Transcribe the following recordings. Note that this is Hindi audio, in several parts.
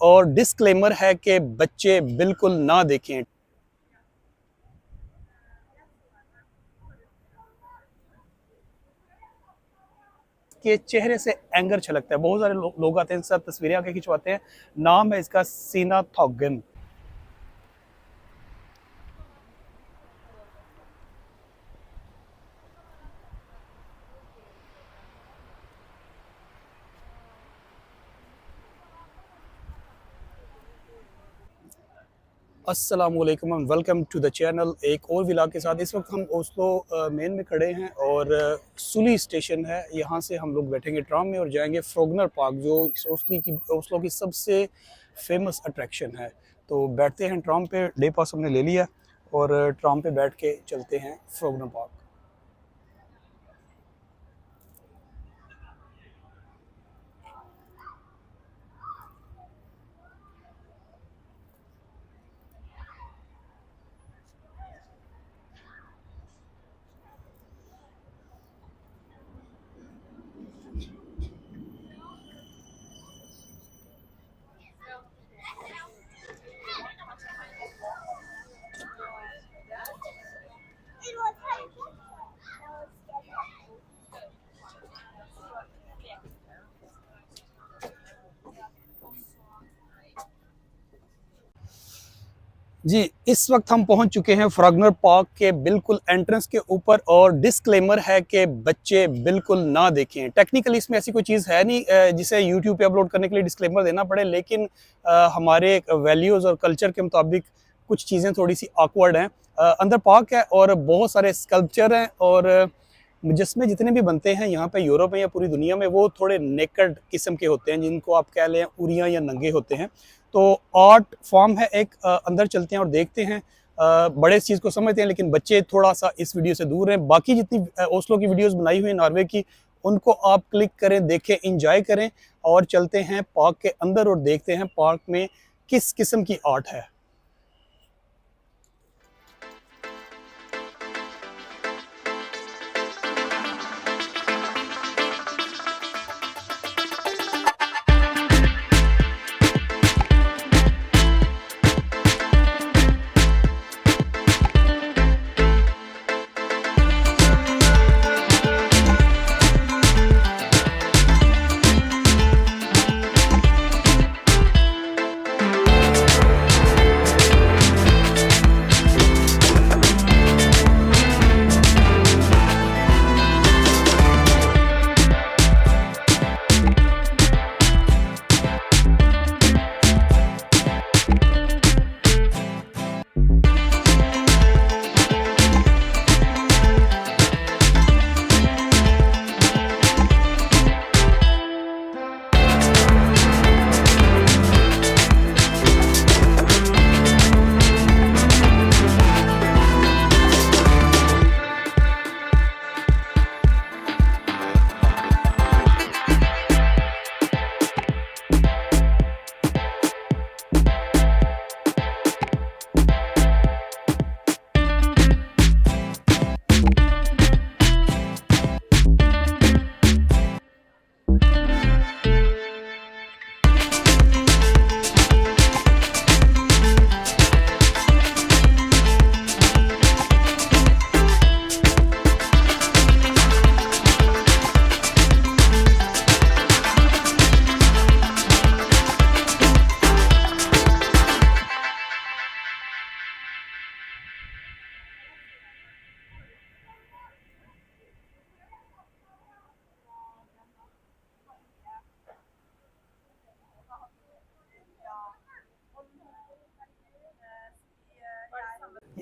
और डिस्क्लेमर है कि बच्चे बिल्कुल ना देखें। के चेहरे से एंगर छलकता है। बहुत सारे लोग आते हैं, इनके साथ तस्वीरें आके खिंचवाते हैं। नाम है इसका सीना थॉगन। अस्सलामुअलैकुम and welcome to the channel. एक और व्लॉग के साथ इस वक्त हम ओस्लो मेन में खड़े हैं और सुली स्टेशन है। यहाँ से हम लोग बैठेंगे ट्राम में और जाएंगे फ्रोगनर पार्क, जो ओस्लो की सबसे फेमस अट्रैक्शन है। तो बैठते हैं ट्राम पे। डे पास हमने ले लिया और ट्राम पे बैठ के चलते हैं फ्रोगनर पार्क। जी, इस वक्त हम पहुंच चुके हैं फ्रॉगनर पार्क के बिल्कुल एंट्रेंस के ऊपर और डिस्क्लेमर है कि बच्चे बिल्कुल ना देखें। टेक्निकली इसमें ऐसी कोई चीज़ है नहीं जिसे यूट्यूब पे अपलोड करने के लिए डिस्क्लेमर देना पड़े, लेकिन हमारे वैल्यूज़ और कल्चर के मुताबिक कुछ चीज़ें थोड़ी सी ऑकवर्ड हैं। अंदर पार्क है और बहुत सारे स्कल्पचर हैं और मुजस्मे जितने भी बनते हैं यहाँ पे यूरोप में या पूरी दुनिया में, वो थोड़े नेकड किस्म के होते हैं, जिनको आप कह लें उरियाँ या नंगे होते हैं। तो आर्ट फॉर्म है एक। अंदर चलते हैं और देखते हैं। बड़े इस चीज़ को समझते हैं, लेकिन बच्चे थोड़ा सा इस वीडियो से दूर हैं। बाकी जितनी ओस्लो की वीडियोस बनाई हुई हैं नॉर्वे की, उनको आप क्लिक करें, देखें, इंजॉय करें और चलते हैं पार्क के अंदर और देखते हैं पार्क में किस किस्म की आर्ट है।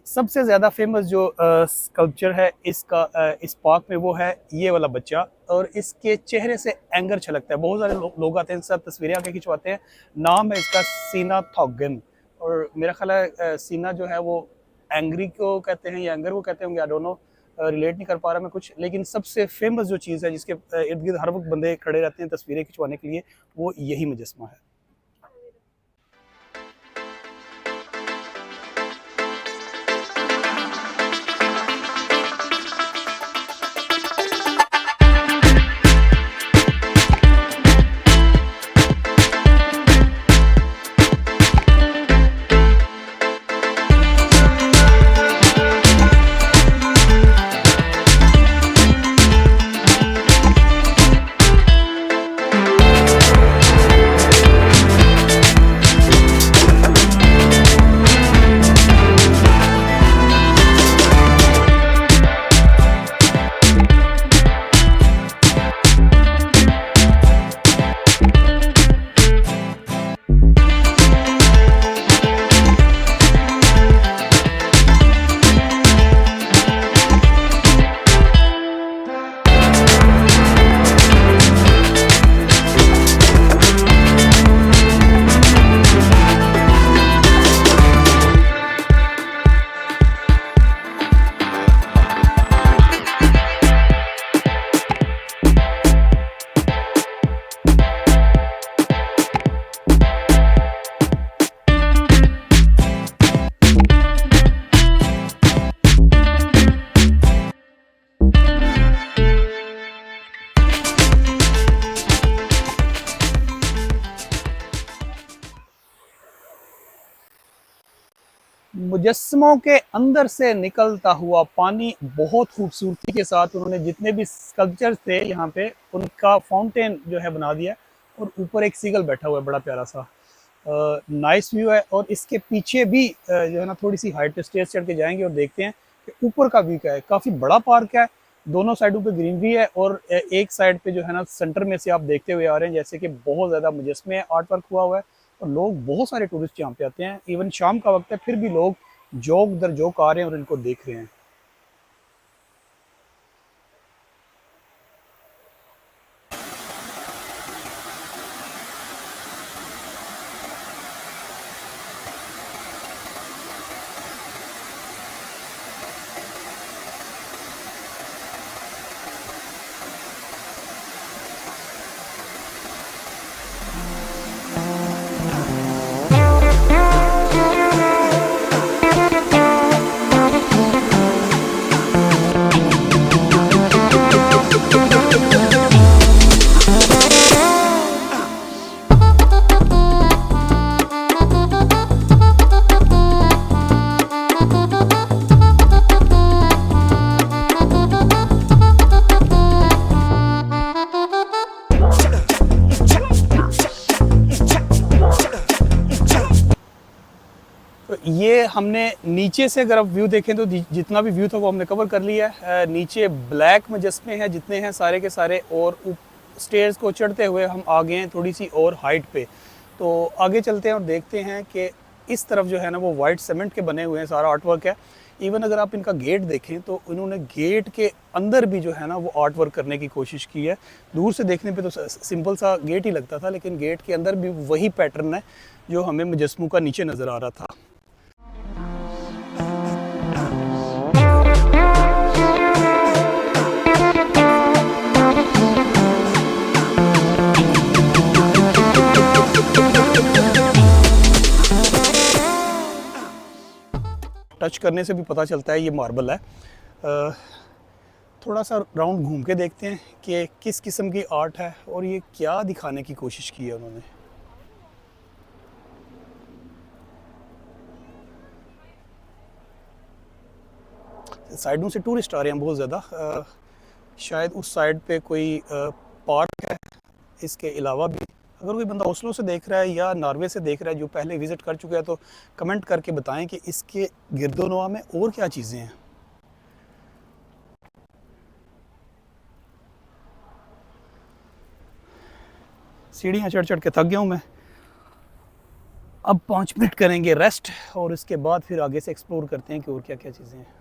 सबसे ज़्यादा फेमस जो स्कल्पचर है इस पार्क में, वो है ये वाला बच्चा और इसके चेहरे से एंगर छलकता है। बहुत सारे लोग आते हैं, इनके साथ तस्वीरें आके खिंचवाते हैं। नाम है इसका सीना थॉगन और मेरा ख्याल है सीना जो है वो एंग्री को कहते हैं या एंगर को कहते होंगे, आई डोंट नो, रिलेट नहीं कर पा रहा मैं कुछ। लेकिन सबसे फेमस जो चीज़ है जिसके इर्द गिर्द हर वक्त बंदे खड़े रहते हैं तस्वीरें खिंचवाने के लिए, वो यही मुजस्मा है। मुजस्समों के अंदर से निकलता हुआ पानी बहुत खूबसूरती के साथ उन्होंने जितने भी स्कल्पचर्स थे यहाँ पे उनका फाउंटेन जो है बना दिया और ऊपर एक सीगल बैठा हुआ है बड़ा प्यारा सा। नाइस व्यू है और इसके पीछे भी जो है ना थोड़ी सी हाइट पे स्टेज चढ़ के जाएंगे और देखते हैं कि ऊपर का व्यू क्या है। काफ़ी बड़ा पार्क है, दोनों साइडों पे ग्रीनरी है और एक साइड पे जो है ना सेंटर में से आप देखते हुए आ रहे हैं जैसे कि बहुत ज़्यादा मुजस्मे आर्ट वर्क हुआ हुआ है और लोग बहुत सारे टूरिस्ट यहाँ पे आते हैं। इवन शाम का वक्त है फिर भी लोग जोक दर जोक आ रहे हैं और इनको देख रहे हैं। तो ये हमने नीचे से अगर आप व्यू देखें तो जितना भी व्यू था वो हमने कवर कर लिया है। नीचे ब्लैक मुजस्मे हैं जितने हैं सारे के सारे और स्टेयर्स को चढ़ते हुए हम आ गए हैं थोड़ी सी और हाइट पे। तो आगे चलते हैं और देखते हैं कि इस तरफ जो है ना वो वाइट सीमेंट के बने हुए हैं, सारा आर्ट वर्क है। इवन अगर आप इनका गेट देखें तो इन्होंने गेट के अंदर भी जो है ना वो आर्ट वर्क करने की कोशिश की है। दूर से देखने पे तो सिंपल सा गेट ही लगता था लेकिन गेट के अंदर भी वही पैटर्न है जो हमें मुजस्मों का नीचे नज़र आ रहा था। टच करने से भी पता चलता है ये मार्बल है। थोड़ा सा राउंड घूम के देखते हैं कि किस किस्म की आर्ट है और ये क्या दिखाने की कोशिश की है उन्होंने। साइडों से टूरिस्ट आ रहे हैं बहुत ज़्यादा। शायद उस साइड पे कोई पार्क है। इसके अलावा भी अगर कोई बंदा ओस्लो से देख रहा है या नॉर्वे से देख रहा है जो पहले विज़िट कर चुका है तो कमेंट करके बताएं कि इसके गिरदोनवा में और क्या चीज़ें हैं। सीढ़ियाँ चढ़ चढ़ के थक गया हूँ मैं। अब 5 मिनट करेंगे रेस्ट और इसके बाद फिर आगे से एक्सप्लोर करते हैं कि और क्या क्या चीज़ें हैं।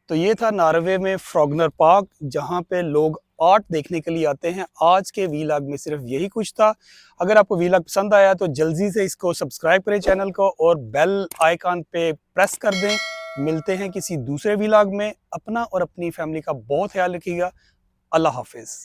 तो ये था नॉर्वे में फ्रॉगनर पार्क, जहाँ पे लोग आर्ट देखने के लिए आते हैं। आज के वीलॉग में सिर्फ यही कुछ था। अगर आपको वीलॉग पसंद आया तो जल्दी से इसको सब्सक्राइब करें चैनल को और बेल आइकन पे प्रेस कर दें। मिलते हैं किसी दूसरे वीलॉग में। अपना और अपनी फैमिली का बहुत ख्याल रखिएगा। अल्लाह हाफिज़।